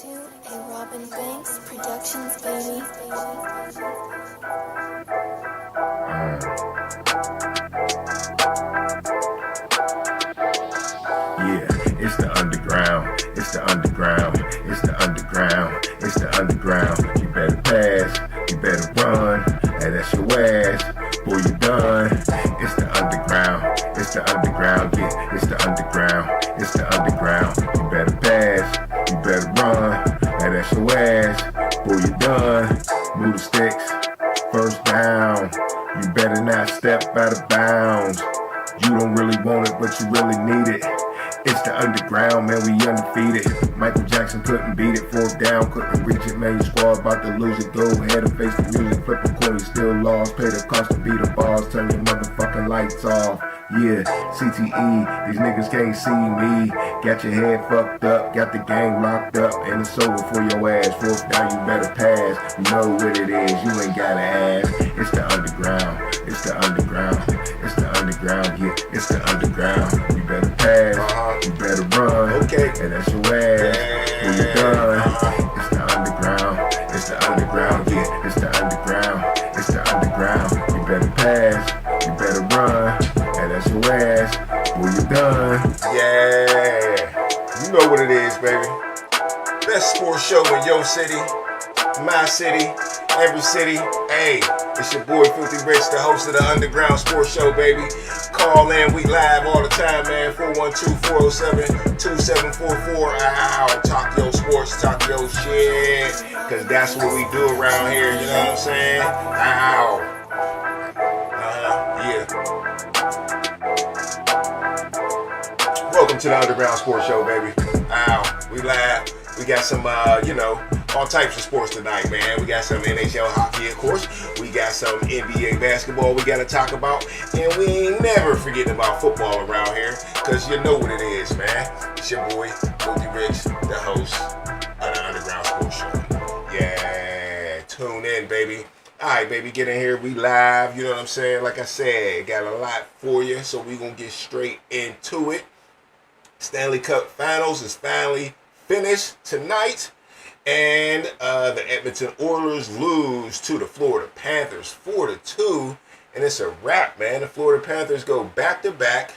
to a Robin Banks Productions, baby. Yeah, it's the underground, it's the underground, it's the underground, it's the underground. You better pass, you better run, and that's your ass, boy, you done. It's the underground, it's the underground, yeah, it's the underground, it's the underground. You better pass, you better run, and that's your ass, boy, you done. Move the sticks, first down. You better not step out of bounds. You don't really want it, but you really need it. It's the underground, man, we undefeated. Michael Jackson couldn't beat it, fourth down, couldn't reach it, man, your squad about to lose it. Go ahead and face the music, flip a coin, you still lost. Pay the cost to beat the bars, turn your motherfucking lights off. Yeah, CTE, these niggas can't see me. Got your head fucked up, got the gang locked up, and it's over for your ass. Fourth down, you better pass. You know what it is, you ain't gotta ask. It's the underground, it's the underground, it's the underground, yeah, it's the underground. You better pass, you better run, Okay. and that's your ass. When you're done, it's the underground, it's the underground, yeah, it's the underground, it's the underground. You better pass, you better run, and that's your ass. When you're done. Yeah. You know what it is, baby. Best sports show in your city, my city, every city. Hey, it's your boy Filthy Rich, the host of the Underground Sports Show, baby. Call in, we live all the time, man. 412-407-2744. Ow, talk your sports, talk your shit. Cause that's what we do around here, you know what I'm saying? Ow. Yeah. Welcome to the Underground Sports Show, baby. Ow, we live. We got some, all types of sports tonight, man. We got some NHL hockey, of course. We got some NBA basketball we got to talk about. And we ain't never forgetting about football around here, because you know what it is, man. It's your boy, Filthy Rich, the host of the Underground Sports Show. Yeah, tune in, baby. All right, baby, get in here. We live, you know what I'm saying? Like I said, got a lot for you, so we going to get straight into it. Stanley Cup Finals is finally finished tonight. And the Edmonton Oilers lose to the Florida Panthers 4-2. And it's a wrap, man. The Florida Panthers go back-to-back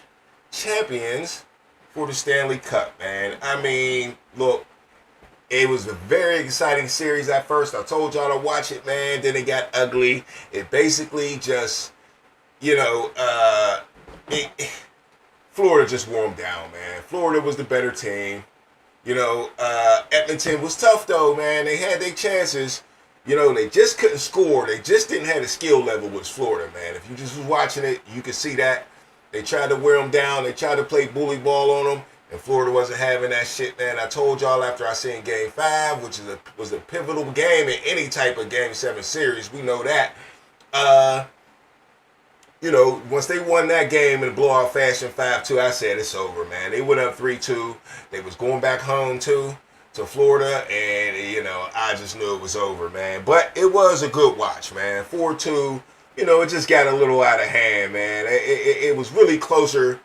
champions for the Stanley Cup, man. I mean, look, it was a very exciting series at first. I told y'all to watch it, man. Then it got ugly. It basically just, Florida just wore them down, man. Florida was the better team. Edmonton was tough, though, man. They had their chances. They just couldn't score. They just didn't have the skill level with Florida, man. If you just was watching it, you could see that. They tried to wear them down. They tried to play bully ball on them, and Florida wasn't having that shit, man. I told y'all after I seen Game 5, which was a pivotal game in any type of Game 7 series. We know that. Once they won that game in blowout fashion 5-2, I said it's over, man. They went up 3-2. They was going back home, too, to Florida, and, I just knew it was over, man. But it was a good watch, man. 4-2, it just got a little out of hand, man. It was really closer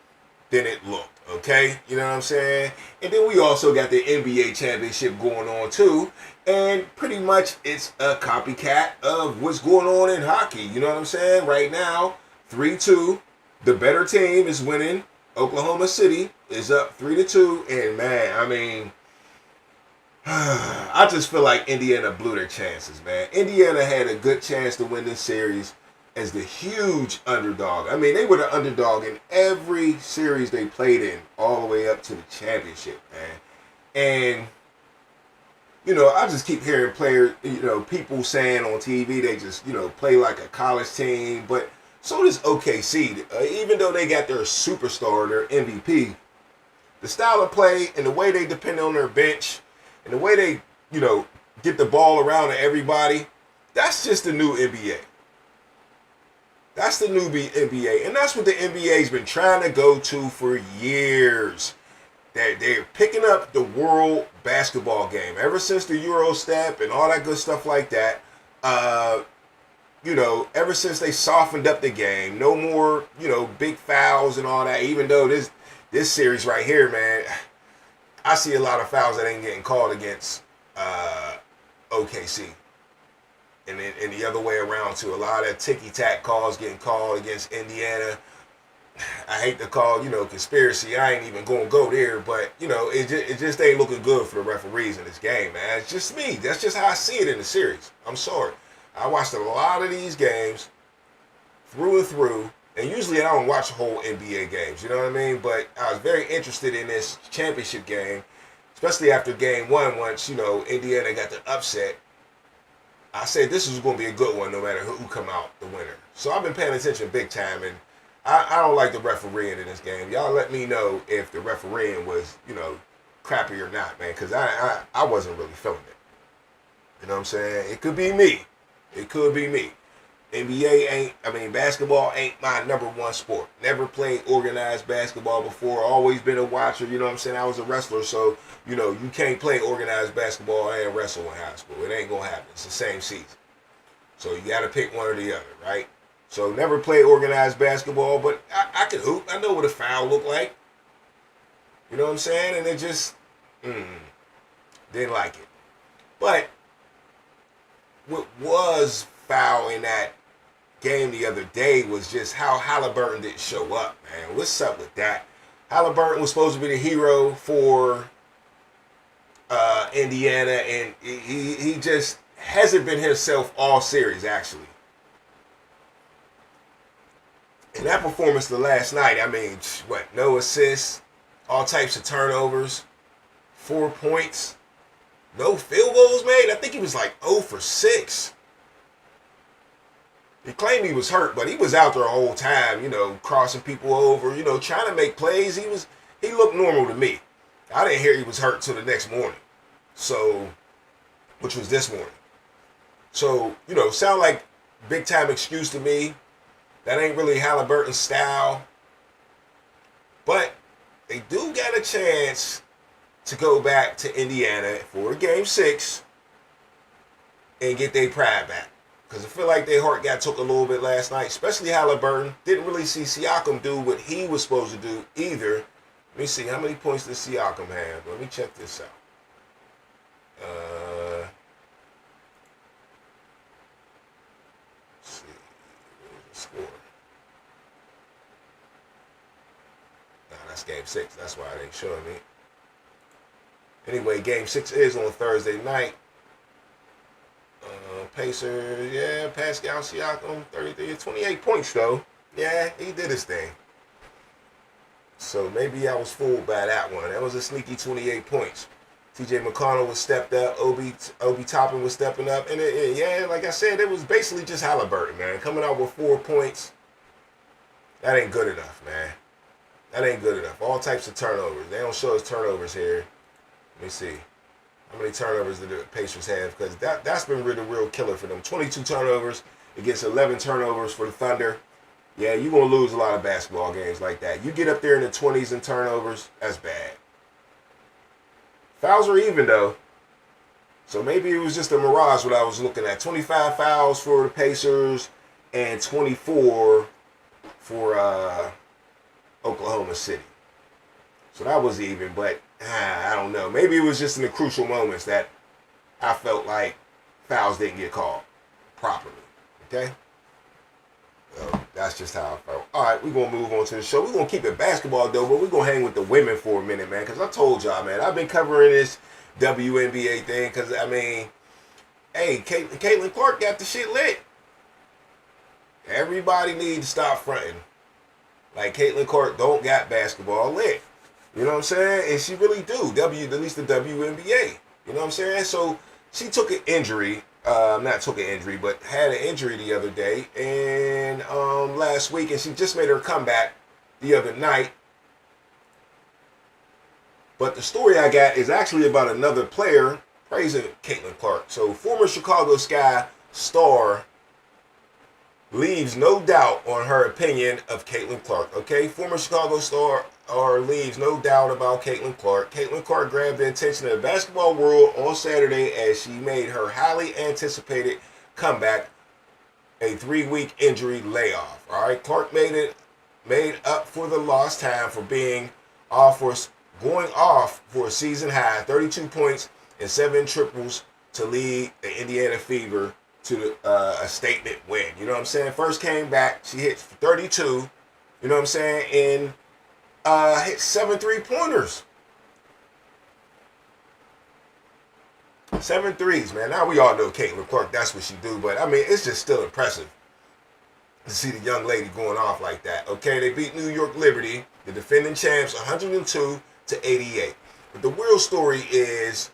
than it looked, okay? You know what I'm saying? And then we also got the NBA championship going on, too. And pretty much it's a copycat of what's going on in hockey. You know what I'm saying? Right now, 3-2. The better team is winning. Oklahoma City is up 3-2. And man, I mean, I just feel like Indiana blew their chances, man. Indiana had a good chance to win this series as the huge underdog. I mean, they were the underdog in every series they played in, all the way up to the championship, man. And I just keep hearing players, people saying on TV they just, play like a college team, but so does OKC. Even though they got their superstar, their MVP, the style of play and the way they depend on their bench and the way they, get the ball around to everybody, that's just the new NBA. That's the new NBA. And that's what the NBA's been trying to go to for years. They're picking up the world basketball game. Ever since the Eurostep and all that good stuff like that, ever since they softened up the game, no more, big fouls and all that, even though this series right here, man, I see a lot of fouls that ain't getting called against OKC. And the other way around too. A lot of ticky-tack calls getting called against Indiana. I hate to call, conspiracy. I ain't even going to go there, but, it just ain't looking good for the referees in this game, man. It's just me. That's just how I see it in the series. I'm sorry. I watched a lot of these games through and through, and usually I don't watch the whole NBA games, you know what I mean? But I was very interested in this championship game, especially after game one, once, Indiana got the upset. I said this was going to be a good one no matter who come out the winner. So I've been paying attention big time, and I don't like the refereeing in this game. Y'all let me know if the refereeing was, crappy or not, man, because I wasn't really feeling it. You know what I'm saying? It could be me. It could be me. Basketball ain't my number one sport. Never played organized basketball before. Always been a watcher, you know what I'm saying? I was a wrestler, so, you can't play organized basketball and wrestle in high school. It ain't going to happen. It's the same season. So you got to pick one or the other, right? So never played organized basketball, but I could hoop. I know what a foul looked like. You know what I'm saying? And it just, didn't like it. But what was foul in that game the other day was just how Halliburton didn't show up, man. What's up with that? Halliburton was supposed to be the hero for Indiana, and he just hasn't been himself all series, actually. In that performance the last night, no assists, all types of turnovers, 4 points, no field goals made. I think he was like 0 for 6. He claimed he was hurt, but he was out there the whole time, crossing people over, trying to make plays. He looked normal to me. I didn't hear he was hurt till the next morning. So, which was this morning. So, sound like big time excuse to me. That ain't really Halliburton's style. But they do get a chance to go back to Indiana for Game 6 and get their pride back. Because I feel like their heart got took a little bit last night, especially Halliburton. Didn't really see Siakam do what he was supposed to do either. Let me see, how many points did Siakam have? Let me check this out. Let's see, where's the score? Nah, that's Game 6. That's why it ain't showing me. Anyway, Game 6 is on Thursday night. Pacers, Pascal Siakam, 33, 28 points though. Yeah, he did his thing. So maybe I was fooled by that one. That was a sneaky 28 points. TJ McConnell was stepped up. Obi Toppin was stepping up. And like I said, it was basically just Halliburton, man. Coming out with 4 points. That ain't good enough, man. That ain't good enough. All types of turnovers. They don't show us turnovers here. Let me see. How many turnovers did the Pacers have? Because that's been really the real killer for them. 22 turnovers against 11 turnovers for the Thunder. Yeah, you're going to lose a lot of basketball games like that. You get up there in the 20s in turnovers, that's bad. Fouls are even, though. So maybe it was just a mirage what I was looking at. 25 fouls for the Pacers and 24 for Oklahoma City. So that was even, but I don't know. Maybe it was just in the crucial moments that I felt like fouls didn't get called properly. Okay? So that's just how I felt. All right, we're going to move on to the show. We're going to keep it basketball, though, but we're going to hang with the women for a minute, man, because I told y'all, man, I've been covering this WNBA thing because, hey, Caitlin Clark got the shit lit. Everybody needs to stop fronting. Like, Caitlin Clark don't got basketball lit. You know what I'm saying? And she really do. At least the WNBA. You know what I'm saying? So she took an injury. Not took an injury, but had an injury the other day and last week, and she just made her comeback the other night. But the story I got is actually about another player praising Caitlin Clark. So former Chicago Sky star leaves no doubt on her opinion of Caitlin Clark. Okay, former Chicago star leaves no doubt about Caitlin Clark. Caitlin Clark grabbed the attention of the basketball world on Saturday as she made her highly anticipated comeback, a 3-week injury layoff. All right, Clark made up for the lost time for going off for a season high, 32 points and 7 triples to lead the Indiana Fever to a statement win. You know what I'm saying? First came back, she hit 32, you know what I'm saying, and hit 7 3-pointers. 7 threes, man. Now we all know Caitlin Clark, that's what she do, but I mean, it's just still impressive to see the young lady going off like that. Okay, they beat New York Liberty, the defending champs, 102-88. But the real story is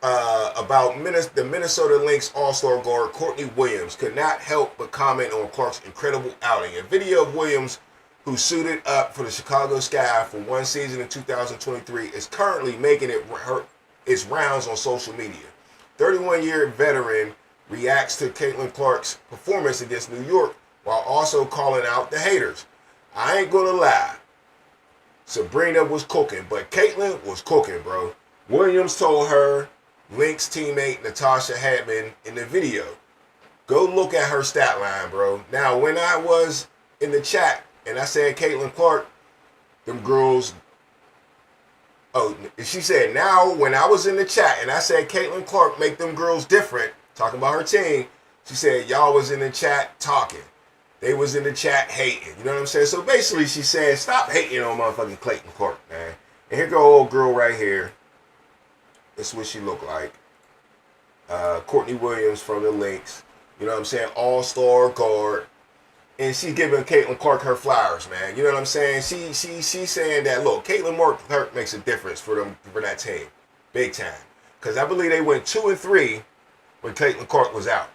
about the Minnesota Lynx All-Star guard Courtney Williams could not help but comment on Clark's incredible outing. A video of Williams, who suited up for the Chicago Sky for one season in 2023, is currently making its rounds on social media. 31-year veteran reacts to Caitlin Clark's performance against New York while also calling out the haters. I ain't gonna lie, Sabrina was cooking, but Caitlin was cooking, bro. Williams told her Lynx teammate Natasha Hadman in the video. Go look at her stat line, bro. Now, when I was in the chat and I said Caitlin Clark, them girls... Oh, she said, now when I was in the chat and I said Caitlin Clark make them girls different, talking about her team, she said y'all was in the chat talking. They was in the chat hating. You know what I'm saying? So basically she said, stop hating on motherfucking Caitlin Clark, man. And here go old girl right here. This is what she look like. Courtney Williams from the Lynx. You know what I'm saying? All-star guard. And she's giving Caitlin Clark her flowers, man. You know what I'm saying? She's saying that, look, Caitlin Clark makes a difference for that team. Big time. Because I believe they went 2-3 when Caitlin Clark was out.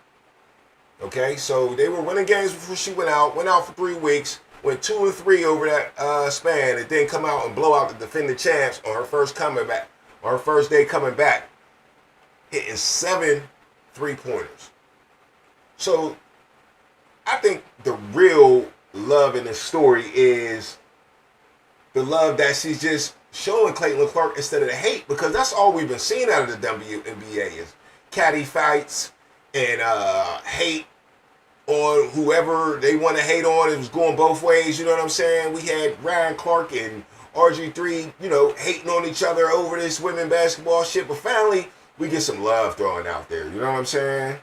Okay? So they were winning games before she went out for 3 weeks, went 2-3 over that span, and then come out and blow out the defending champs on her first day coming back, hitting 7 3-pointers. So I think the real love in this story is the love that she's just showing Caitlin Clark instead of the hate, because that's all we've been seeing out of the WNBA is catty fights and hate on whoever they want to hate on. It was going both ways, you know what I'm saying? We had Ryan Clark and RG3, you know, hating on each other over this women basketball shit, but finally we get some love thrown out there, you know what I'm saying?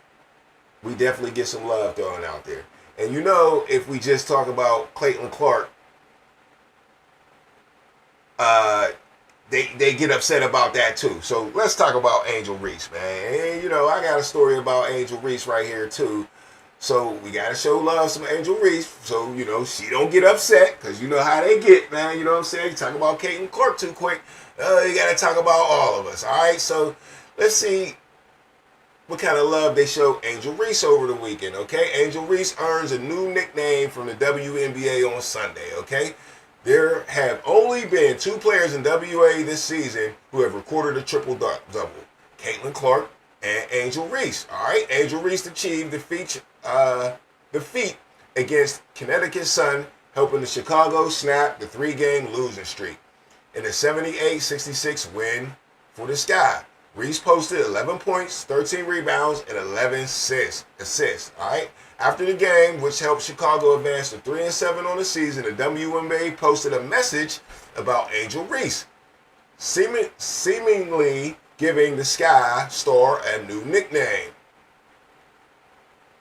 We definitely get some love thrown out there. And you know, if we just talk about Caitlin Clark, they get upset about that too. So let's talk about Angel Reese, man. And you know, I got a story about Angel Reese right here too. So we gotta show love to Angel Reese, so you know she don't get upset, cause you know how they get, man. You know what I'm saying? You talk about Caitlin Clark too quick, you gotta talk about all of us. All right, so let's see what kind of love they show Angel Reese over the weekend, okay? Angel Reese earns a new nickname from the WNBA on Sunday, okay? There have only been 2 players in WA this season who have recorded a triple-double, Caitlin Clark and Angel Reese, all right? Angel Reese achieved the feat against Connecticut Sun, helping the Chicago snap the 3-game losing streak in a 78-66 win for the Sky. Reese posted 11 points, 13 rebounds, and 11 assists. All right. After the game, which helped Chicago advance to 3-7 on the season, the WNBA posted a message about Angel Reese, seemingly giving the Sky Star a new nickname.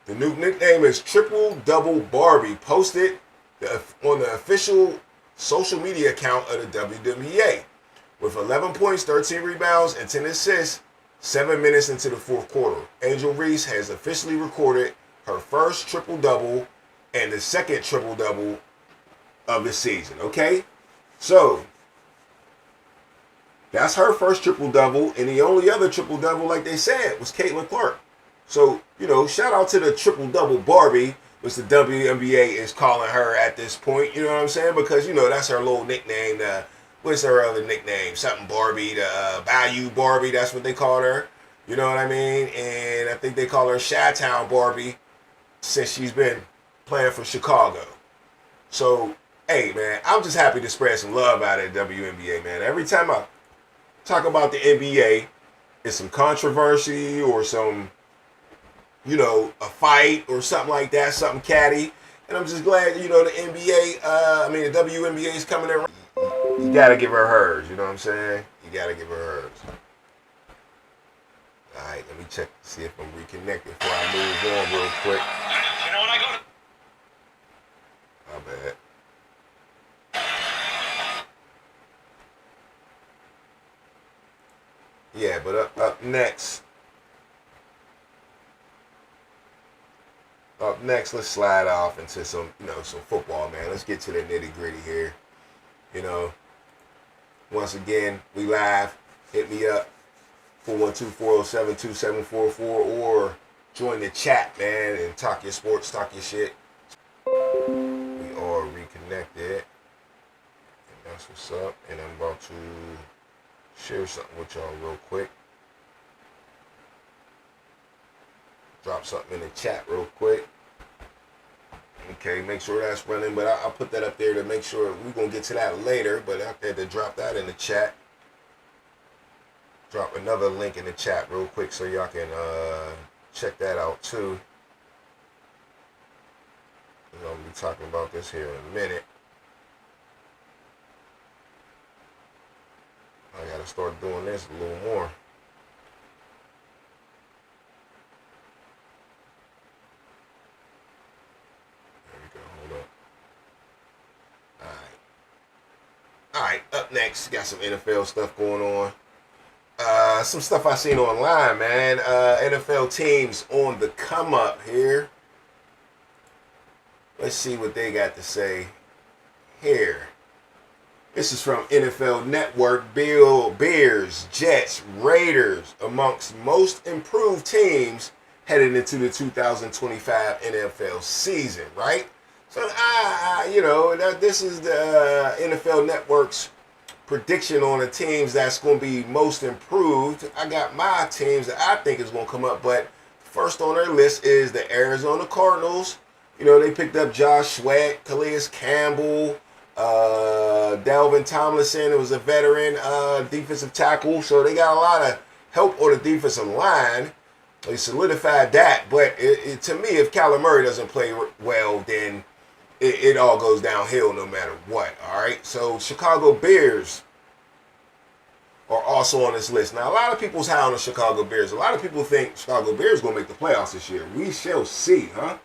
The new nickname is Triple Double Barbie, posted on the official social media account of the WNBA. With 11 points, 13 rebounds, and 10 assists, 7 minutes into the fourth quarter, Angel Reese has officially recorded her first triple-double and the second triple-double of the season, okay? So, that's her first triple-double, and the only other triple-double, like they said, was Caitlin Clark. So, you know, shout out to the triple-double Barbie, which the WNBA is calling her at this point, you know what I'm saying? Because, you know, that's her little nickname, what's her other nickname? Something Barbie, the Bayou Barbie, that's what they call her. You know what I mean? And I think they call her Chi-Town Barbie since she's been playing for Chicago. So, hey, man, I'm just happy to spread some love out of the WNBA, man. Every time I talk about the NBA, it's some controversy or some, you know, a fight or something like that, something catty. And I'm just glad, you know, the the WNBA is coming in. You gotta give her hers, you know what I'm saying? You gotta give her hers. right, let me check to see if I'm reconnected before I move on real quick. You know what I go to? My bad. Yeah, but up next. Up next, let's slide off into some football, man. Let's get to the nitty gritty here. Once again, we live. Hit me up, 412-407-2744, or join the chat, man, and talk your sports, talk your shit. We are reconnected, and that's what's up. And I'm about to share something with y'all real quick. Drop something in the chat real quick. Okay, make sure that's running, but I'll put that up there to make sure. We're going to get to that later, but I had to drop that in the chat. Drop another link in the chat real quick so y'all can check that out too. I'm going to be talking about this here in a minute. I got to start doing this a little more. All right, up next, got some NFL stuff going on. Some stuff I seen online, man. NFL teams on the come up here. Let's see what they got to say here. This is from NFL Network. Bears, Jets, Raiders amongst most improved teams headed into the 2025 NFL season, right? So, this is the NFL Network's prediction on the teams that's going to be most improved. I got my teams that I think is going to come up, but first on their list is the Arizona Cardinals. They picked up Josh Sweat, Calais Campbell, Dalvin Tomlinson. It was a veteran defensive tackle, so they got a lot of help on the defensive line. They solidified that, but to me, if Kyler Murray doesn't play well, then it all goes downhill no matter what, all right? So Chicago Bears are also on this list. Now, a lot of people's high on the Chicago Bears. A lot of people think Chicago Bears going to make the playoffs this year. We shall see, huh?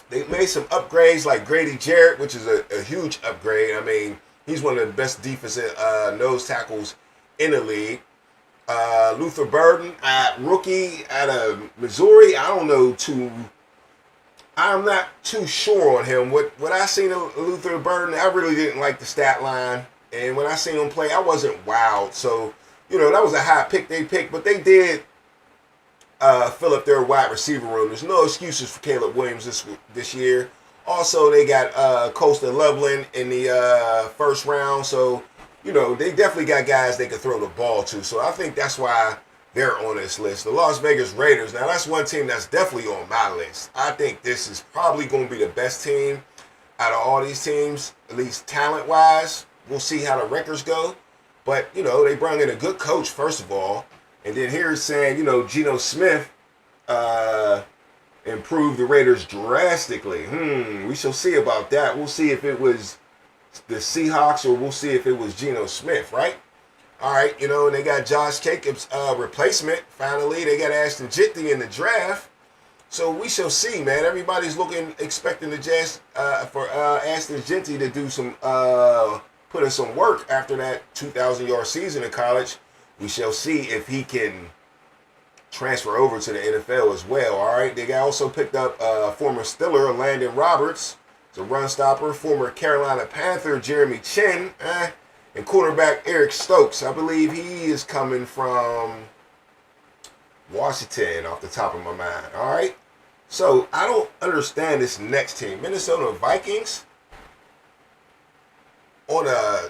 They made some upgrades like Grady Jarrett, which is a huge upgrade. I mean, he's one of the best defensive nose tackles in the league. Luther Burden, rookie out of Missouri. I'm not too sure on him. What I seen of Luther Burden, I really didn't like the stat line. And when I seen him play, I wasn't wowed. So, that was a high pick they picked. But they did fill up their wide receiver room. There's no excuses for Caleb Williams this year. Also, they got Colston Loveland in the first round. So, they definitely got guys they can throw the ball to. So I think that's why they're on this list. The Las Vegas Raiders. Now, that's one team that's definitely on my list. I think this is probably going to be the best team out of all these teams, at least talent-wise. We'll see how the records go. But, they brought in a good coach, first of all. And then here it's saying, Geno Smith improved the Raiders drastically. We shall see about that. We'll see if it was the Seahawks or we'll see if it was Geno Smith, right? All right, and they got Josh Jacobs' replacement. Finally, they got Ashton Jitty in the draft. So we shall see, man. Everybody's expecting the Jazz for Ashton Jitty to do some, put in some work after that 2,000-yard season in college. We shall see if he can transfer over to the NFL as well. All right, they also picked up former Steeler Landon Roberts, the run stopper, former Carolina Panther Jeremy Chin, and quarterback Eric Stokes. I believe he is coming from Washington off the top of my mind. All right. So I don't understand this next team. Minnesota Vikings on a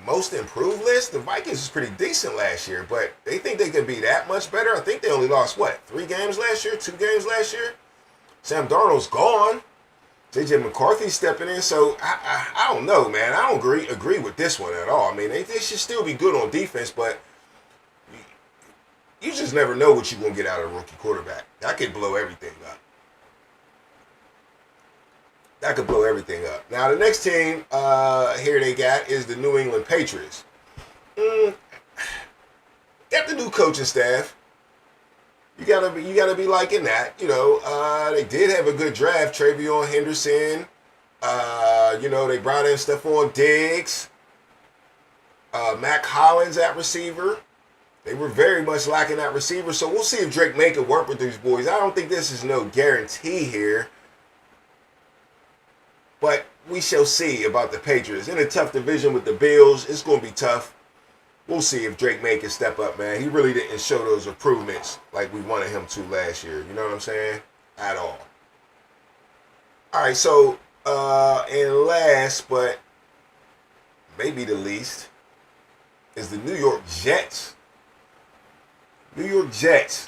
most improved list. The Vikings was pretty decent last year, but they think they could be that much better. I think they only lost, 3 games last year? 2 games last year? Sam Darnold's gone. J.J. McCarthy stepping in, so I don't know, man. I don't agree with this one at all. I mean, they should still be good on defense, but you just never know what you're going to get out of a rookie quarterback. That could blow everything up. Now, the next team here they got is the New England Patriots. Got got the new coaching staff. You gotta be liking that. They did have a good draft. Travion Henderson. They brought in Stephon Diggs. Mac Hollins at receiver. They were very much lacking that receiver. So we'll see if Drake May can work with these boys. I don't think this is no guarantee here. But we shall see about the Patriots. In a tough division with the Bills, it's going to be tough. We'll see if Drake May can step up, man. He really didn't show those improvements like we wanted him to last year. You know what I'm saying? At all. All right, so, and last, but maybe the least, is the New York Jets. New York Jets.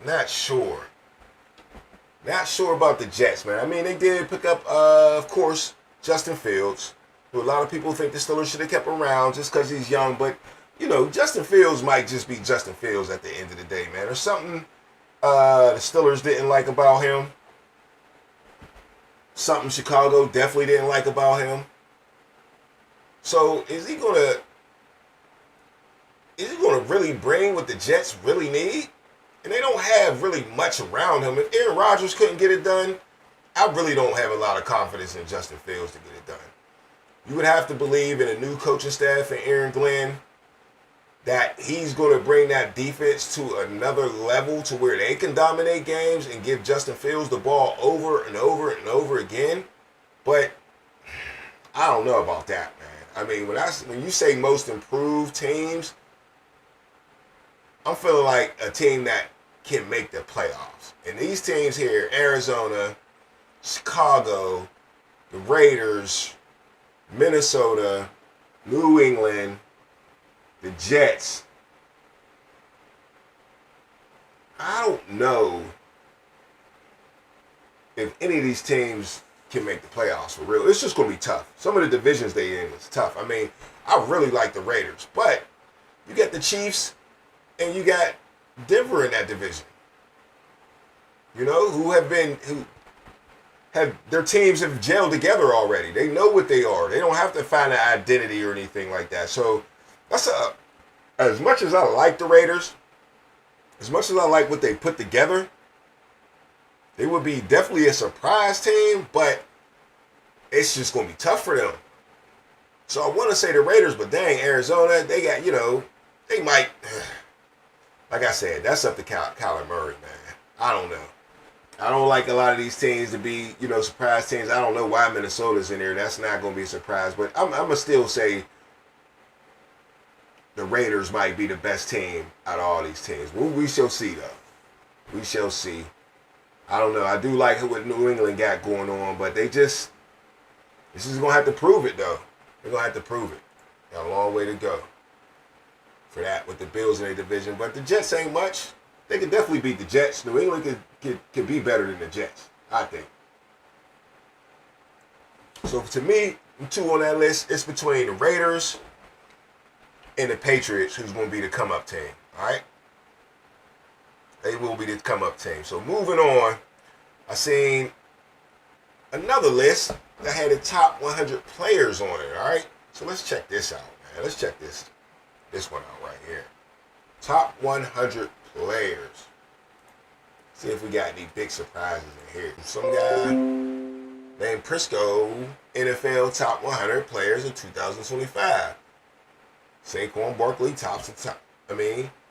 Not sure. Not sure about the Jets, man. I mean, they did pick up, of course, Justin Fields, who a lot of people think the Steelers should have kept around just because he's young. But, Justin Fields might just be Justin Fields at the end of the day, man. There's something the Steelers didn't like about him. Something Chicago definitely didn't like about him. So is he gonna really bring what the Jets really need? And they don't have really much around him. If Aaron Rodgers couldn't get it done, I really don't have a lot of confidence in Justin Fields to get it done. You would have to believe in a new coaching staff and Aaron Glenn that he's going to bring that defense to another level to where they can dominate games and give Justin Fields the ball over and over and over again. But I don't know about that, man. I mean, when you say most improved teams, I'm feeling like a team that can make the playoffs. And these teams here, Arizona, Chicago, the Raiders, Minnesota, New England, the Jets, I don't know if any of these teams can make the playoffs for real. It's just going to be tough. Some of the divisions they in is tough. I mean, I really like the Raiders, but you got the Chiefs and you got Denver in that division. Who have their teams have gelled together already. They know what they are. They don't have to find an identity or anything like that. So as much as I like the Raiders, as much as I like what they put together, they would be definitely a surprise team, but it's just going to be tough for them. So I want to say the Raiders, but dang, Arizona, they got, they might, like I said, that's up to Kyler Murray, man. I don't know. I don't like a lot of these teams to be, surprise teams. I don't know why Minnesota's in there. That's not going to be a surprise. But I'm going to still say the Raiders might be the best team out of all these teams. We shall see, though. We shall see. I don't know. I do like what New England got going on, but this is going to have to prove it, though. They're going to have to prove it. Got a long way to go for that with the Bills in their division. But the Jets ain't much. They could definitely beat the Jets. New England could be better than the Jets, I think. So to me, two on that list, it's between the Raiders and the Patriots, who's going to be the come-up team. All right? They will be the come-up team. So moving on, I seen another list that had the top 100 players on it. All right? So let's check this out, man. Let's check this one out right here. Top 100 players. See if we got any big surprises in here. Some guy named Prisco, NFL top 100 players in 2025. Saquon Barkley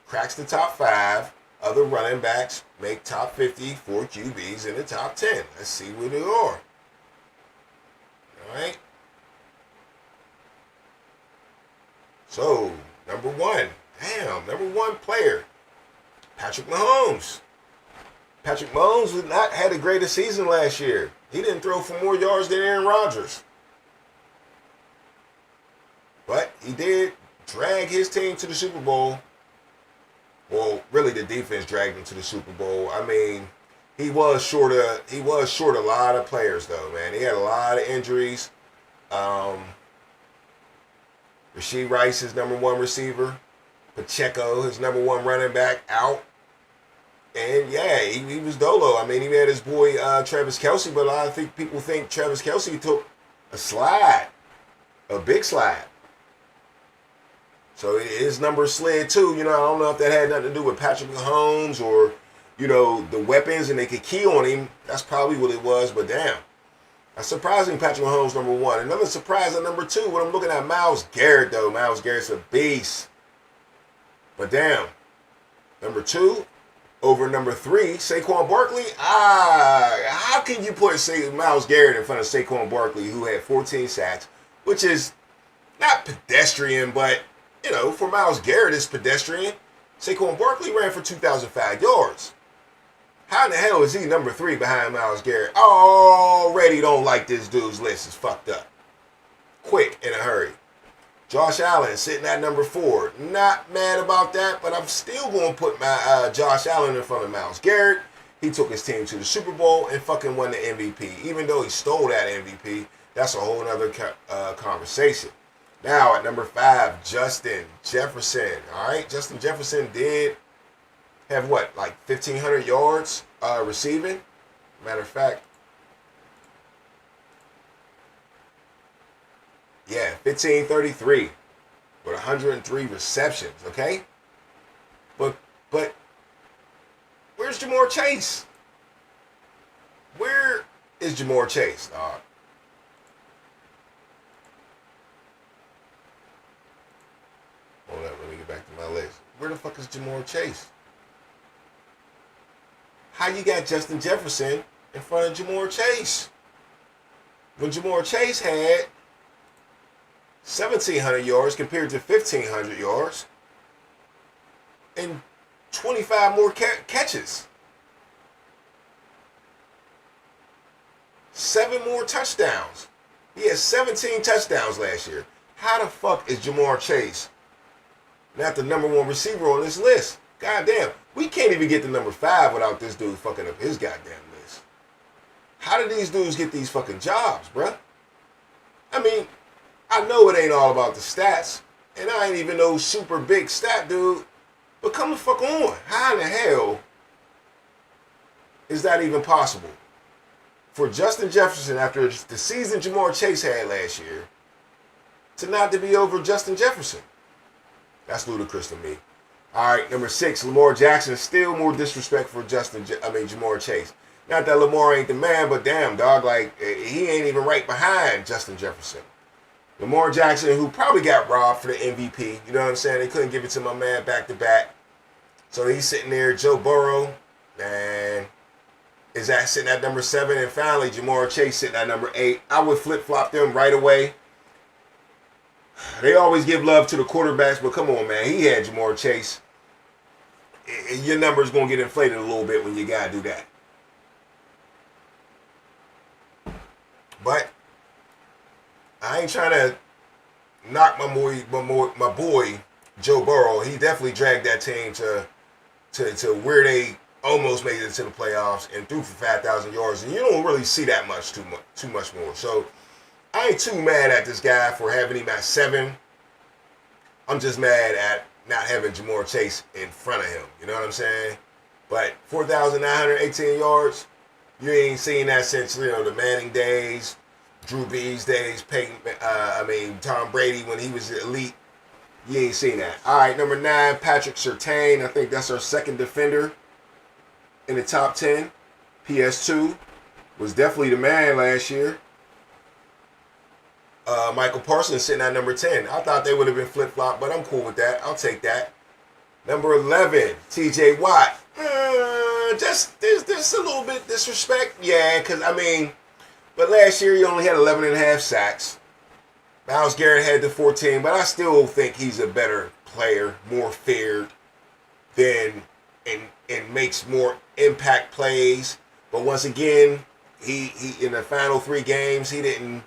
cracks the top 5. Other running backs make top 50 for QBs in the top 10. Let's see where they are. All right. So, number one player, Patrick Mahomes. Patrick Mahomes did not had the greatest season last year. He didn't throw for more yards than Aaron Rodgers. But he did drag his team to the Super Bowl. Well, really the defense dragged him to the Super Bowl. I mean, he was short a lot of players though, man. He had a lot of injuries. Rashee Rice, his number one receiver. Pacheco, his number one running back, out. And yeah, he was dolo. I mean, he had his boy Travis Kelce, but I think people think Travis Kelce took a slide, a big slide. So his number slid too. I don't know if that had nothing to do with Patrick Mahomes or, the weapons and they could key on him. That's probably what it was, but damn. That's surprising Patrick Mahomes number 1. Another surprise at number 2 when I'm looking at Myles Garrett, though. Myles Garrett's a beast. But damn. Number 2 over number 3, Saquon Barkley. How can you put Myles Garrett in front of Saquon Barkley, who had 14 sacks, which is not pedestrian, but, for Myles Garrett, it's pedestrian. Saquon Barkley ran for 2,005 yards. How in the hell is he number 3 behind Myles Garrett? Already don't like this dude's list. It's fucked up. Quick, in a hurry. Josh Allen sitting at number 4. Not mad about that, but I'm still going to put my Josh Allen in front of Myles Garrett. He took his team to the Super Bowl and fucking won the MVP. Even though he stole that MVP, that's a whole other conversation. Now at number 5, Justin Jefferson. All right, Justin Jefferson did have what, like 1,500 yards receiving? Matter of fact, yeah, 1,533 with 103 receptions. Okay, but where's Ja'Marr Chase? Where is Ja'Marr Chase, dog? Hold up, let me get back to my list. Where the fuck is Ja'Marr Chase? How you got Justin Jefferson in front of Ja'Marr Chase? When Ja'Marr Chase had 1,700 yards compared to 1,500 yards and 25 more catches. 7 more touchdowns. He had 17 touchdowns last year. How the fuck is Ja'Marr Chase not the number 1 receiver on this list? Goddamn, we can't even get to number 5 without this dude fucking up his goddamn list. How did these dudes get these fucking jobs, bruh? I mean, I know it ain't all about the stats, and I ain't even no super big stat dude, but come the fuck on. How in the hell is that even possible? For Justin Jefferson, after the season Ja'Marr Chase had last year, to not to be over Justin Jefferson. That's ludicrous to me. All right, number 6, Lamar Jackson. Still more disrespect for Ja'Marr Chase. Not that Lamar ain't the man, but damn, dog, like, he ain't even right behind Justin Jefferson. Lamar Jackson, who probably got robbed for the MVP. You know what I'm saying? They couldn't give it to my man back to back. So he's sitting there. Joe Burrow, man, is that sitting at number 7. And finally, Ja'Marr Chase sitting at number 8. I would flip-flop them right away. They always give love to the quarterbacks, but come on, man. He had Ja'Marr Chase. Your number's going to get inflated a little bit when you got to do that. But I ain't trying to knock my boy Joe Burrow. He definitely dragged that team to where they almost made it to the playoffs and threw for 5,000 yards. And you don't really see that too much more. So I ain't too mad at this guy for having him at 7. I'm just mad at not having Ja'Marr Chase in front of him. You know what I'm saying? But 4,918 yards, you ain't seen that since, the Manning days, Drew Brees days, Tom Brady when he was elite. You ain't seen that. All right, number 9, Patrick Surtain. I think that's our second defender in the top 10. PS2 was definitely the man last year. Michael Parsons sitting at number 10. I thought they would have been flip-flop, but I'm cool with that. I'll take that. Number 11, TJ Watt. Just there's a little bit disrespect. Yeah, because, but last year he only had 11.5 sacks. Myles Garrett had the 14, but I still think he's a better player, more feared, and makes more impact plays. But once again, he in the final 3 games, he didn't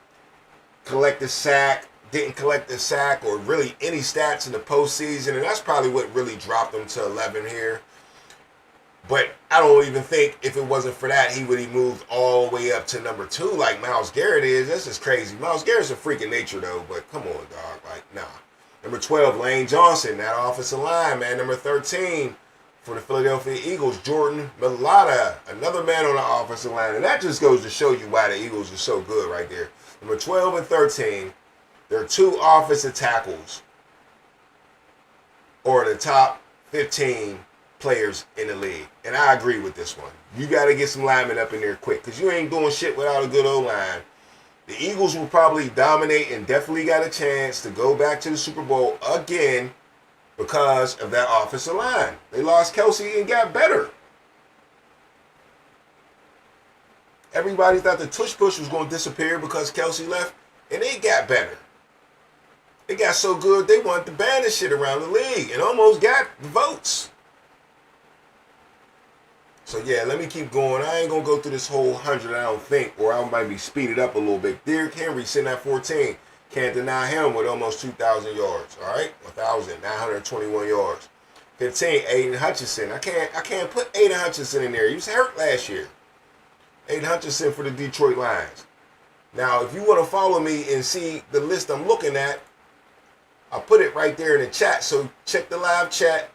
collect the sack or really any stats in the postseason, and that's probably what really dropped him to 11 here. But I don't even think if it wasn't for that, he would have moved all the way up to number 2 like Myles Garrett is. That's just crazy. Myles Garrett's a freak of nature, though, but come on, dog. Like, nah. Number 12, Lane Johnson, that offensive line, man. Number 13, for the Philadelphia Eagles, Jordan Mailata, another man on the offensive line. And that just goes to show you why the Eagles are so good right there. Number 12 and 13, there are 2 offensive tackles or the top 15 players in the league. And I agree with this one. You got to get some linemen up in there quick because you ain't doing shit without a good O-line. The Eagles will probably dominate and definitely got a chance to go back to the Super Bowl again because of that offensive line. They lost Kelsey and got better. Everybody thought the tush push was going to disappear because Kelsey left, and they got better. It got so good they wanted to ban this shit around the league and almost got votes. So yeah, let me keep going. I ain't going to go through this whole 100, I don't think, or I might be speeded up a little bit. Derrick Henry sitting at 14. Can't deny him with almost 2,000 yards, all right? 1,921 yards. 15, Aiden Hutchinson. I can't put Aiden Hutchinson in there. He was hurt last year. Aiden Hutchinson for the Detroit Lions. Now, if you want to follow me and see the list I'm looking at, I'll put it right there in the chat. So check the live chat,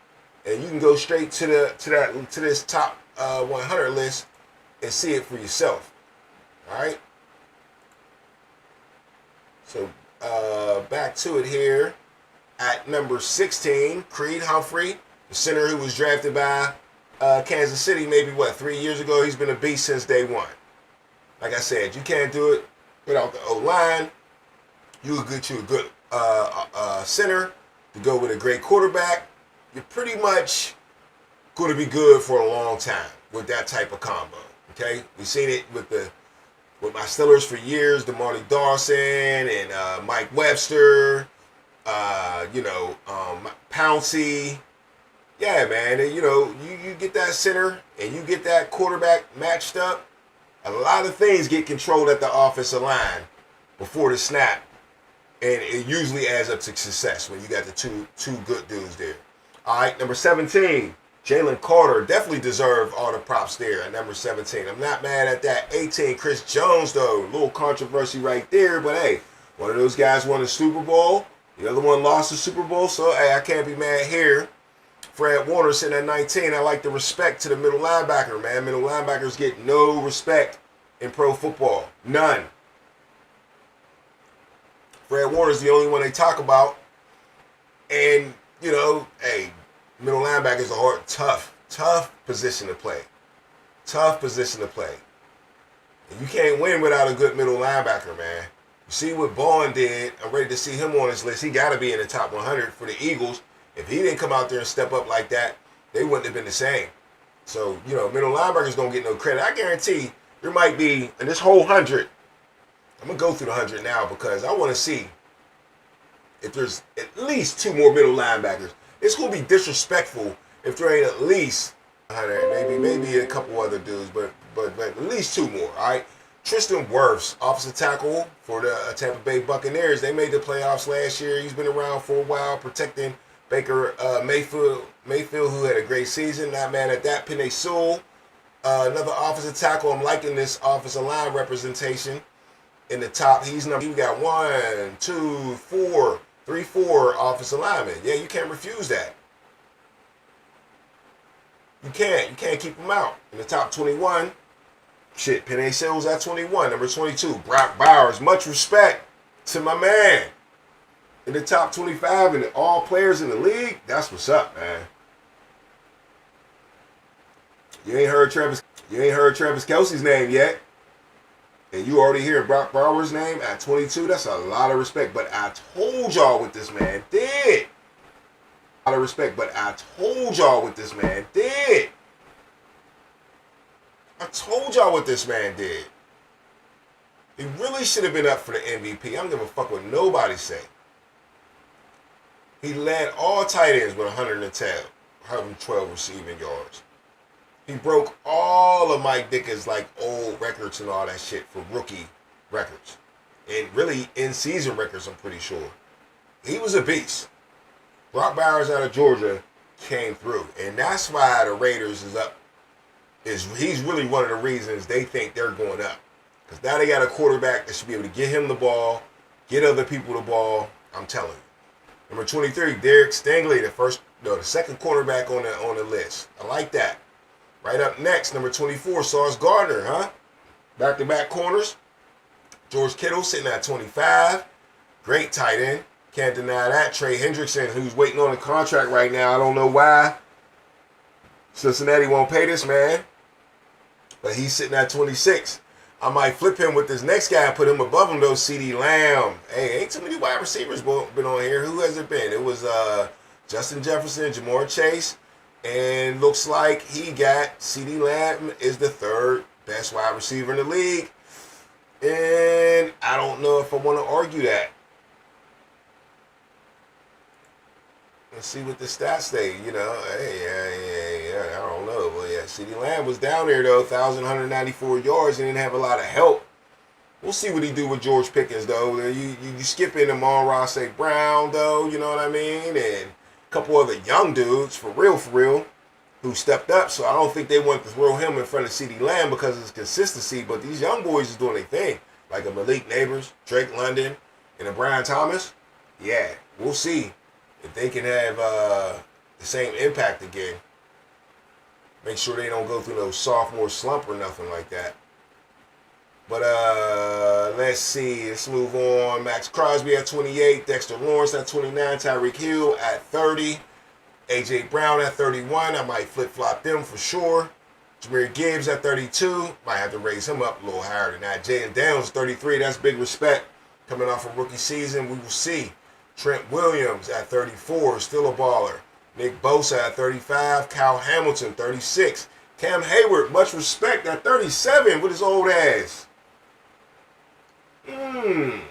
and you can go straight to this top 100 list and see it for yourself. All right. So back to it here. At number 16, Creed Humphrey, the center who was drafted by Kansas City maybe, 3 years ago. He's been a beast since day one. Like I said, you can't do it without the O-line. You get you a good center to go with a great quarterback. You're pretty much going to be good for a long time with that type of combo. Okay? We've seen it with my Steelers for years, DeMarty Dawson and Mike Webster, Pouncey. Yeah, man, and, you get that center and you get that quarterback matched up, a lot of things get controlled at the offensive line before the snap, and it usually adds up to success when you got the two good dudes there. All right, number 17, Jalen Carter. Definitely deserve all the props there at number 17. I'm not mad at that. 18, Chris Jones, though. A little controversy right there, but hey, one of those guys won the Super Bowl. The other one lost the Super Bowl, so hey, I can't be mad here. Fred Warner sitting at 19. I like the respect to the middle linebacker, man. Middle linebackers get no respect in pro football. None. Fred Warner's the only one they talk about. And, hey, middle linebacker is a hard, tough position to play. Tough position to play. And you can't win without a good middle linebacker, man. You see what Bowen did. I'm ready to see him on this list. He got to be in the top 100 for the Eagles. If he didn't come out there and step up like that, they wouldn't have been the same. So, middle linebackers don't get no credit. I guarantee there might be, in this whole 100, I'm going to go through the 100 now because I want to see if there's at least two more middle linebackers. It's going to be disrespectful if there ain't at least 100, maybe a couple other dudes, but at least two more, all right? Tristan Wirfs, offensive tackle for the Tampa Bay Buccaneers. They made the playoffs last year. He's been around for a while protecting Baker Mayfield, who had a great season. Not mad at that. Penei Sewell, another offensive tackle. I'm liking this offensive line representation in the top. We got 1, 2, 4, 3, 4 offensive linemen. Yeah, you can't refuse that. You can't keep them out. In the top 21, shit, Penei Sewell's at 21. Number 22, Brock Bowers. Much respect to my man. In the top 25 and all players in the league, that's what's up, man. You ain't heard Travis Kelce's name yet. And you already hear Brock Bowers' name at 22. That's a lot of respect. But I told y'all what this man did. A lot of respect, but I told y'all what this man did. I told y'all what this man did. He really should have been up for the MVP. I don't give a fuck what nobody say. He led all tight ends with 112 receiving yards. He broke all of Mike Dickens' old records and all that shit for rookie records. And really in-season records, I'm pretty sure. He was a beast. Brock Bowers out of Georgia came through. And that's why the Raiders is up. He's really one of the reasons they think they're going up. Because now they got a quarterback that should be able to get him the ball, get other people the ball. I'm telling you. Number 23, Derek Stingley, the second cornerback on the list. I like that. Right up next, number 24, Sauce Gardner, huh? Back-to-back corners. George Kittle sitting at 25. Great tight end. Can't deny that. Trey Hendrickson, who's waiting on a contract right now. I don't know why Cincinnati won't pay this man, but he's sitting at 26. I might flip him with this next guy and put him above him, though, CeeDee Lamb. Hey, ain't too many wide receivers been on here. Who has it been? It was Justin Jefferson, Jamar Chase, and looks like he got CeeDee Lamb is the third best wide receiver in the league. And I don't know if I want to argue that. Let's see what the stats say. You know, hey, I don't know. But yeah, CeeDee Lamb was down there, though, 1,194 yards and didn't have a lot of help. We'll see what he do with George Pickens, though. You skip in Amon-Ra St. Brown, though, you know what I mean? And a couple other young dudes, for real, who stepped up. So I don't think they want to throw him in front of CeeDee Lamb because of his consistency. But these young boys is doing their thing. Like a Malik Neighbors, Drake London, and a Brian Thomas. Yeah, we'll see if they can have the same impact again. Make sure they don't go through no sophomore slump or nothing like that. But let's see. Let's move on. Max Crosby at 28. Dexter Lawrence at 29. Tyreek Hill at 30. A.J. Brown at 31. I might flip-flop them for sure. Jahmyr Gibbs at 32. Might have to raise him up a little higher than that. Jaden Daniels, 33. That's big respect. Coming off a rookie season, we will see. Trent Williams at 34. Still a baller. Nick Bosa at 35. Kyle Hamilton, 36. Cam Hayward, much respect, at 37 with his old ass. I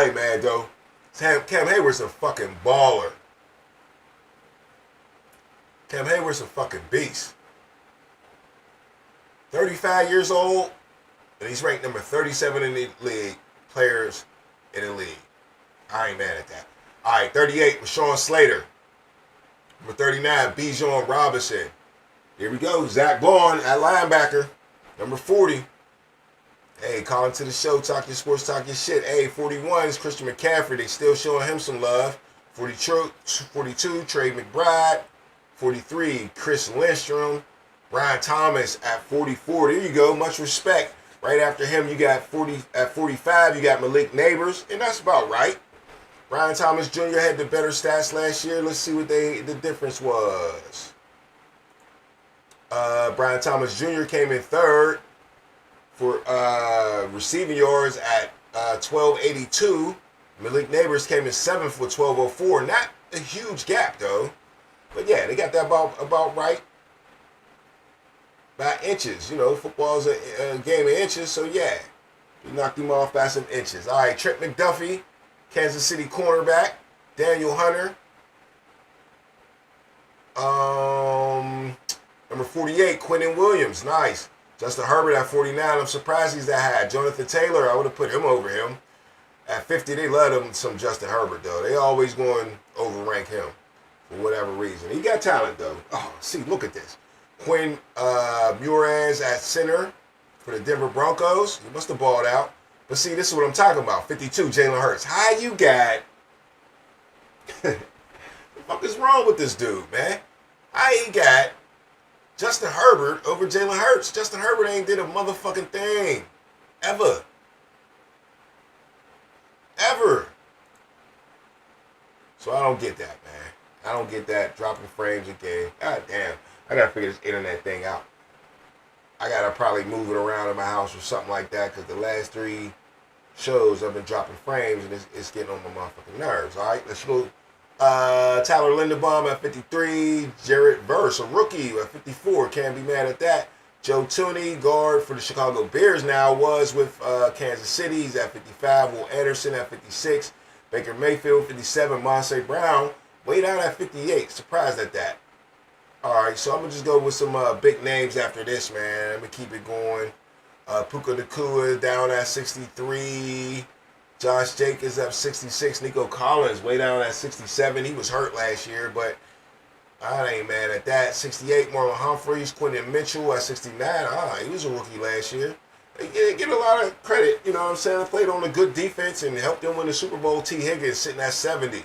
ain't mad, though. Cam Hayward's a fucking baller. Cam Hayward's a fucking beast. 35 years old, and he's ranked number 37 in the league, players in the league. I ain't mad at that. All right, 38, Rashawn Slater. Number 39, Bijan Robinson. Here we go, Zach Bond at linebacker. Number 40. Hey, call into the show, talk your sports, talk your shit. Hey, 41 is Christian McCaffrey. They still showing him some love. 42, Trey McBride. 43, Chris Lindstrom. Brian Thomas at 44. There you go, much respect. Right after him, you got 40 at 45, you got Malik Neighbors, and that's about right. Brian Thomas Jr. had the better stats last year. Let's see what the difference was. Brian Thomas Jr. came in third for receiving yards at 1282. Malik Neighbors came in seventh for 1204. Not a huge gap, though. But yeah, they got that about right. By inches. You know, football's a game of inches, so yeah. You knocked him off by some inches. All right, Trent McDuffie, Kansas City cornerback. Daniel Hunter. Number 48, Quentin Williams. Nice. Justin Herbert at 49. I'm surprised he's that high. Jonathan Taylor, I would have put him over him. At 50, they love him some Justin Herbert, though. They always going to overrank him for whatever reason. He got talent, though. Oh, see, look at this. Quinn Murans at center for the Denver Broncos. He must have balled out. But see, this is what I'm talking about. 52, Jalen Hurts. How you got... What the fuck is wrong with this dude, man? How he got Justin Herbert over Jalen Hurts? Justin Herbert ain't did a motherfucking thing. Ever. So I don't get that, man. I don't get that. Dropping frames again. God damn. I gotta figure this internet thing out. I gotta probably move it around in my house or something like that, because the last 3 shows I've been dropping frames and it's getting on my motherfucking nerves. All right, let's go. Tyler Linderbaum at 53. Jared Verse, a rookie, at 54. Can't be mad at that. Joe Tooney, guard for the Chicago Bears now, was with Kansas City. He's at 55. Will Anderson at 56. Baker Mayfield, 57. Monse Brown, way down at 58. Surprised at that. All right, so I'm going to just go with some big names after this, man. I'm going to keep it going. Puka Nacua down at 63. Josh Jacobs up 66. Nico Collins way down at 67. He was hurt last year, but I ain't mad at that. 68, Marlon Humphreys. Quentin Mitchell at 69. He was a rookie last year. They get a lot of credit, you know what I'm saying? Played on a good defense and helped them win the Super Bowl. T. Higgins sitting at 70.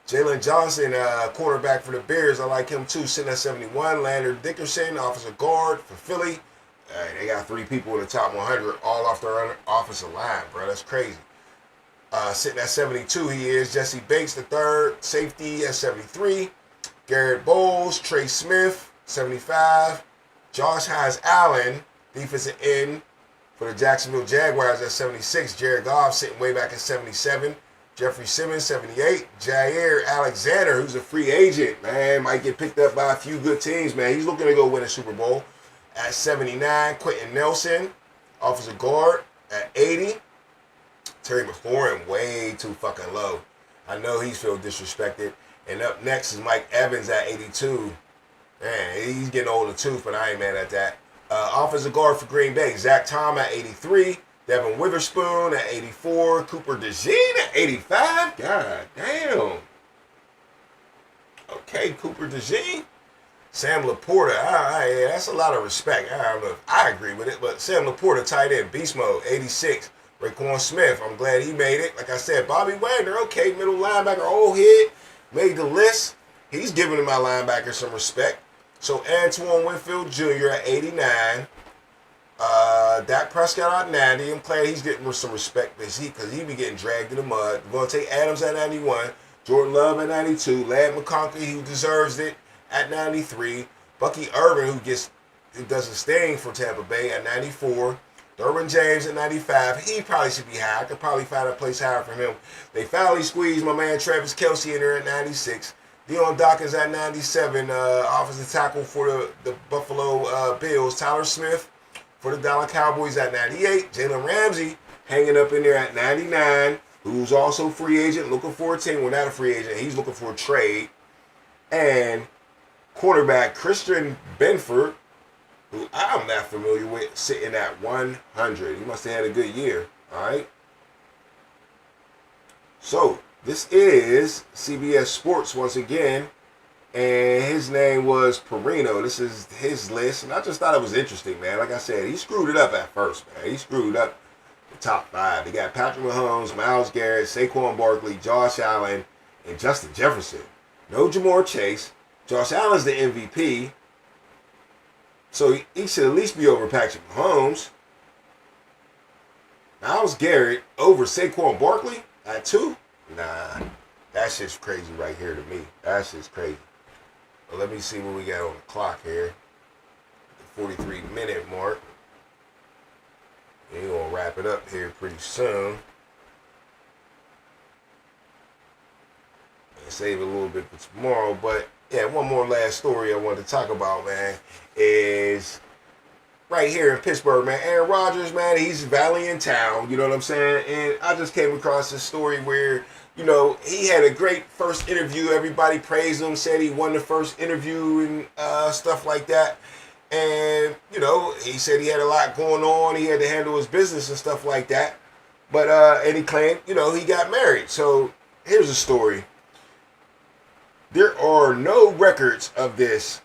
Jalen Johnson, cornerback for the Bears. I like him too, sitting at 71. Landon Dickerson, offensive guard for Philly. They got 3 people in the top 100 all off their offensive line, bro. That's crazy. Sitting at 72, he is. Jesse Bates, the third. Safety at 73. Garrett Bowles, Trey Smith, 75. Josh Hines Allen, defensive end for the Jacksonville Jaguars at 76. Jared Goff sitting way back at 77. Jeffrey Simmons, 78. Jair Alexander, who's a free agent, man, might get picked up by a few good teams, man. He's looking to go win a Super Bowl at 79. Quentin Nelson, offensive guard, at 80. Terry McLaurin, way too fucking low. I know he's feel disrespected. And up next is Mike Evans at 82. Man, he's getting older too, but I ain't mad at that. Offensive guard for Green Bay, Zach Tom at 83. Devin Witherspoon at 84. Cooper DeJean at 85. God damn. Okay, Cooper DeJean. Sam Laporta, yeah, that's a lot of respect. I don't know if I agree with it, but Sam Laporta, tight end, beast mode, 86. Raekwon Smith, I'm glad he made it. Like I said, Bobby Wagner, okay, middle linebacker, old head, made the list. He's giving my linebacker some respect. So Antoine Winfield Jr. at 89. Dak Prescott at 90. I'm glad he's getting some respect because he be getting dragged in the mud. Devontae Adams at 91. Jordan Love at 92. Ladd McConkey, who deserves it, at 93. Bucky Irvin, who does a sting for Tampa Bay, at 94. Derwin James at 95. He probably should be high. I could probably find a place higher for him. They finally squeezed my man Travis Kelce in there at 96. Dion Dawkins at 97. Offensive tackle for the Buffalo Bills. Tyler Smith for the Dallas Cowboys at 98. Jalen Ramsey hanging up in there at 99, who's also free agent, looking for a team. Well, not a free agent. He's looking for a trade. And quarterback Christian Benford, who I'm not familiar with, sitting at 100. He must have had a good year. All right. So this is CBS Sports once again, and his name was Perino. This is his list, and I just thought it was interesting, man. Like I said, he screwed it up at first, man. He screwed up the top five. They got Patrick Mahomes, Myles Garrett, Saquon Barkley, Josh Allen, and Justin Jefferson. No Jamar Chase. Josh Allen's the MVP. So he should at least be over Patrick Mahomes. Myles Garrett over Saquon Barkley at 2? Nah, that's just crazy right here to me. That's just crazy. Well, let me see what we got on the clock here. The 43-minute mark. We're going to wrap it up here pretty soon. And save a little bit for tomorrow. But, yeah, one more last story I wanted to talk about, man, is right here in Pittsburgh, man. Aaron Rodgers, man, he's valiant town, you know what I'm saying? And I just came across this story where, you know, he had a great first interview. Everybody praised him, said he won the first interview and stuff like that. And, you know, he said he had a lot going on. He had to handle his business and stuff like that. But, and he claimed, you know, he got married. So here's a story. There are no records of this.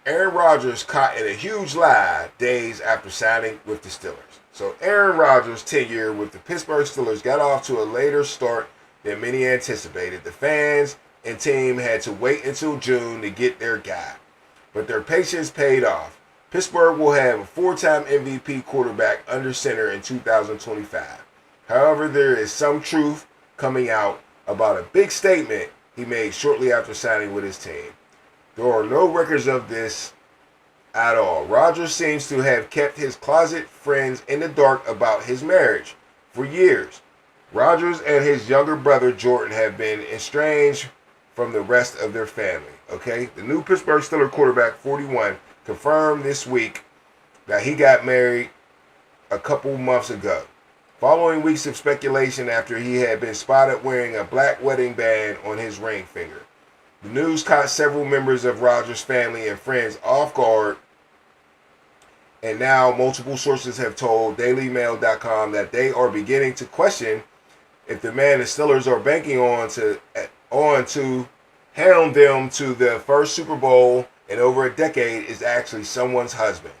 Aaron Rodgers caught in a huge lie days after signing with the Steelers. So Aaron Rodgers' tenure with the Pittsburgh Steelers got off to a later start than many anticipated. The fans and team had to wait until June to get their guy. But their patience paid off. Pittsburgh will have a 4-time MVP quarterback under center in 2025. However, there is some truth coming out about a big statement he made shortly after signing with his team. There are no records of this at all. Rodgers seems to have kept his closet friends in the dark about his marriage for years. Rodgers and his younger brother Jordan have been estranged from the rest of their family. Okay, the new Pittsburgh Steelers quarterback, 41, confirmed this week that he got married a couple months ago, following weeks of speculation after he had been spotted wearing a black wedding band on his ring finger. The news caught several members of Rodgers' family and friends off guard, and now multiple sources have told DailyMail.com that they are beginning to question if the man the Steelers are banking on to helm them to the first Super Bowl in over a decade is actually someone's husband.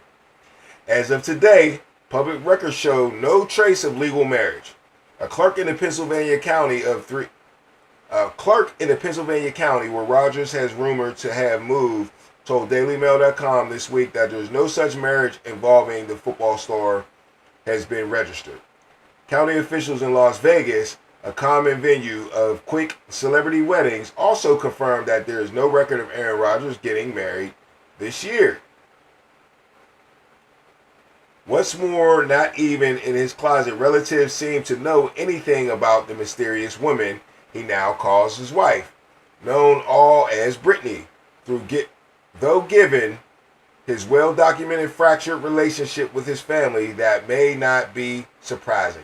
As of today, public records show no trace of legal marriage. A clerk in the Pennsylvania County where Rodgers has rumored to have moved told DailyMail.com this week that there's no such marriage involving the football star has been registered. County officials in Las Vegas a common venue of quick celebrity weddings, also confirmed that there is no record of Aaron Rodgers getting married this year. What's more, not even in his closet relatives seem to know anything about the mysterious woman he now calls his wife, known all as Brittany, though given his well-documented fractured relationship with his family, that may not be surprising.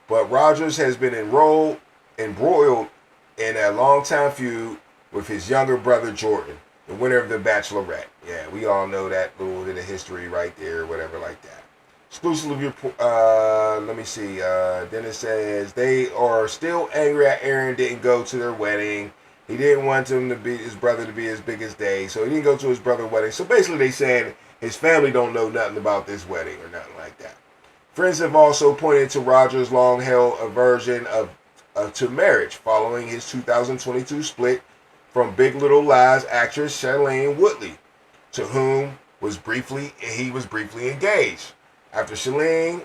But Rodgers has been embroiled in a long-time feud with his younger brother Jordan, the winner of The Bachelorette. Yeah, we all know that little bit of history right there, whatever like that. Exclusively, let me see. Then it says they are still angry at Aaron didn't go to their wedding. He didn't want his brother to be as big as they, so he didn't go to his brother's wedding. So basically, they said his family don't know nothing about this wedding or nothing like that. Friends have also pointed to Rodgers' long-held aversion to marriage following his 2022 split from Big Little Lies actress Shailene Woodley, to whom he was briefly engaged. After Shailene,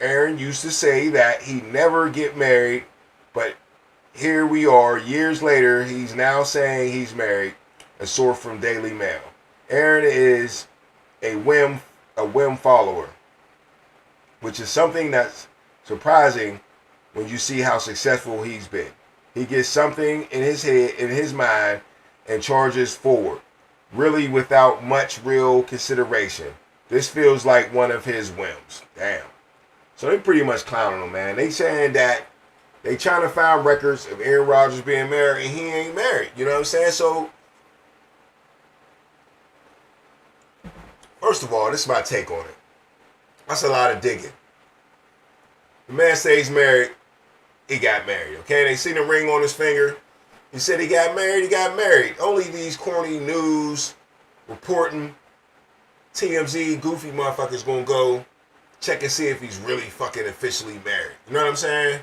Aaron used to say that he'd never get married, but here we are, years later, he's now saying he's married, a source from Daily Mail. Aaron is a whim follower, which is something that's surprising when you see how successful he's been. He gets something in his head, in his mind, and charges forward, really without much real consideration. This feels like one of his whims. Damn. So they pretty much clowning him, man. They saying that they trying to find records of Aaron Rodgers being married and he ain't married. You know what I'm saying? So, first of all, this is my take on it. That's a lot of digging. The man says he's married. He got married, okay? They seen the ring on his finger. He said he got married. He got married. Only these corny news reporting TMZ goofy motherfuckers gonna go check and see if he's really fucking officially married. You know what I'm saying?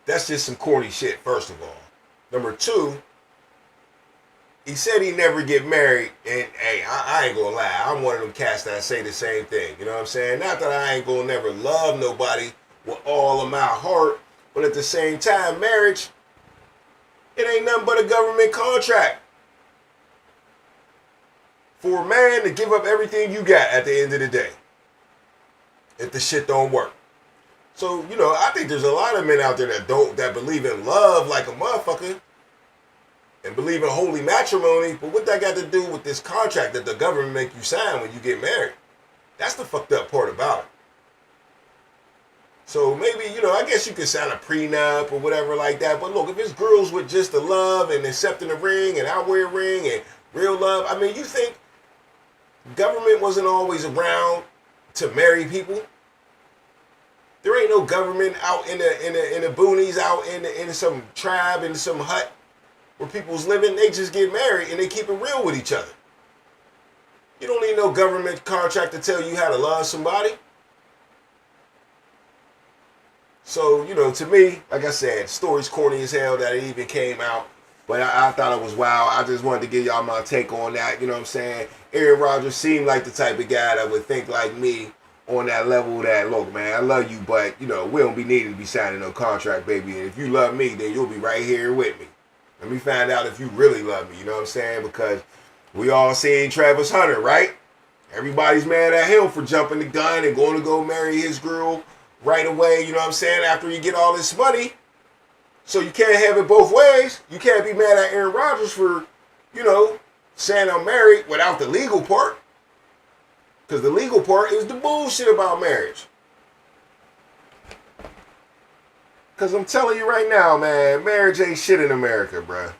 That's just some corny shit, first of all. Number two, he said he never get married, and hey, I ain't gonna lie, I'm one of them cats that say the same thing. You know what I'm saying? Not that I ain't gonna never love nobody with all of my heart, but at the same time, marriage, it ain't nothing but a government contract for a man to give up everything you got at the end of the day if the shit don't work. So, you know, I think there's a lot of men out there that believe in love like a motherfucker and believe in holy matrimony, but what that got to do with this contract that the government make you sign when you get married? That's the fucked up part about it. So maybe, you know, I guess you could sign a prenup or whatever like that, but look, if it's girls with just the love and accepting the ring and I wear a ring and real love, I mean, you think government wasn't always around to marry people? There ain't no government out in the boonies, out in some tribe, in some hut where people's living. They just get married and they keep it real with each other. You don't need no government contract to tell you how to love somebody. So, you know, to me, like I said, story's corny as hell that it even came out. But I thought it was wild. I just wanted to give y'all my take on that. You know what I'm saying? Aaron Rodgers seemed like the type of guy that would think like me on that level that, look, man, I love you, but, you know, we don't be needing to be signing no contract, baby. And if you love me, then you'll be right here with me. Let me find out if you really love me. You know what I'm saying? Because we all seen Travis Hunter, right? Everybody's mad at him for jumping the gun and going to go marry his girl right away. You know what I'm saying? After you get all this money. So you can't have it both ways. You can't be mad at Aaron Rodgers for, you know, saying I'm married without the legal part. Because the legal part is the bullshit about marriage. Because I'm telling you right now, man, marriage ain't shit in America, bruh.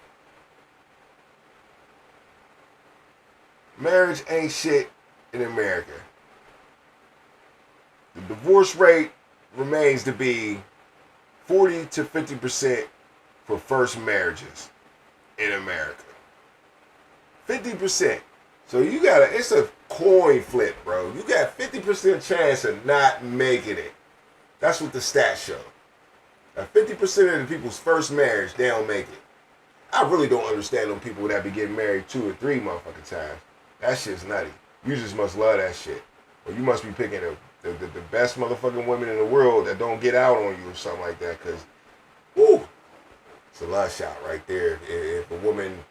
Marriage ain't shit in America. The divorce rate remains to be 40 to 50% for first marriages in America. 50%. So you it's a coin flip, bro. You got 50% chance of not making it. That's what the stats show. Now, 50% of the people's first marriage, they don't make it. I really don't understand them people that be getting married 2 or 3 motherfucking times. That shit's nutty. You just must love that shit. Or you must be picking the best motherfucking women in the world that don't get out on you or something like that. Cause, woo, it's a lust shot right there. If a woman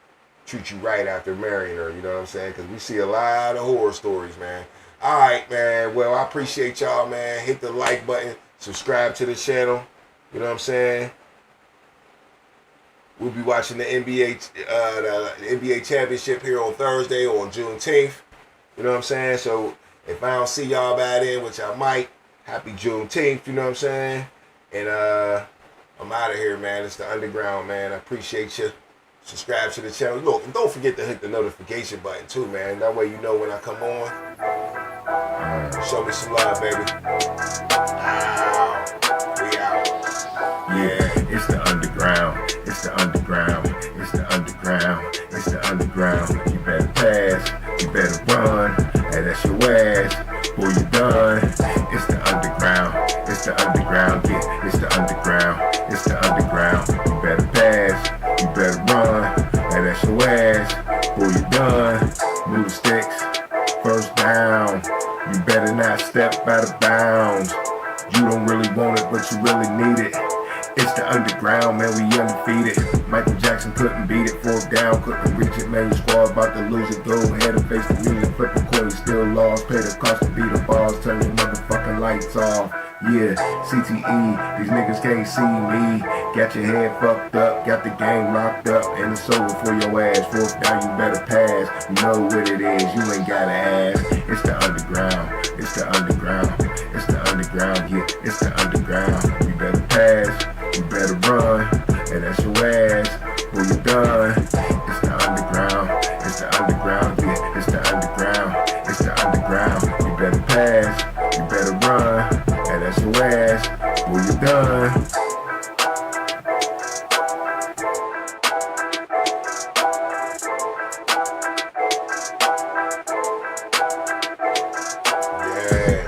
treats you right after marrying her, you know what I'm saying? Cause we see a lot of horror stories, man. All right, man. Well, I appreciate y'all, man. Hit the like button, subscribe to the channel. You know what I'm saying? We'll be watching the NBA championship here on Thursday or on Juneteenth. You know what I'm saying? So if I don't see y'all by then, which I might, happy Juneteenth, you know what I'm saying? And I'm out of here, man. It's the Underground, man. I appreciate you. Subscribe to the channel. Look, and don't forget to hit the notification button too, man. That way you know when I come on. Show me some love, baby. Ow. We out. Yeah, it's the underground. It's the underground. It's the underground. It's the underground. You better pass. You better run. And that's your ass. Boy, you done. It's the underground. It's the underground. Yeah, it's the underground. It's the underground. You better pass. You better run. And that's your ass. Boy, you done. Move sticks. First down. You better not step out of bounds. You don't really want it, but you really need it. It's the underground, man, we undefeated. Michael Jackson couldn't beat it, fourth down, couldn't reach it, man, your squad about to lose it. Go ahead and face the music, flip the coin, still lost. Pay the cost to beat the balls, turn your motherfucking lights off. Yeah, CTE, these niggas can't see me. Got your head fucked up, got the game locked up, and it's over for your ass. Fourth down, you better pass. You know what it is, you ain't gotta ask. It's the underground, it's the underground, it's the underground, yeah, it's the underground. You better pass, you better run, and that's your ass. When you done, it's the underground, it's the underground, yeah, it's the underground, it's the underground. You better pass, you better run, and that's your ass. When you done. Yeah.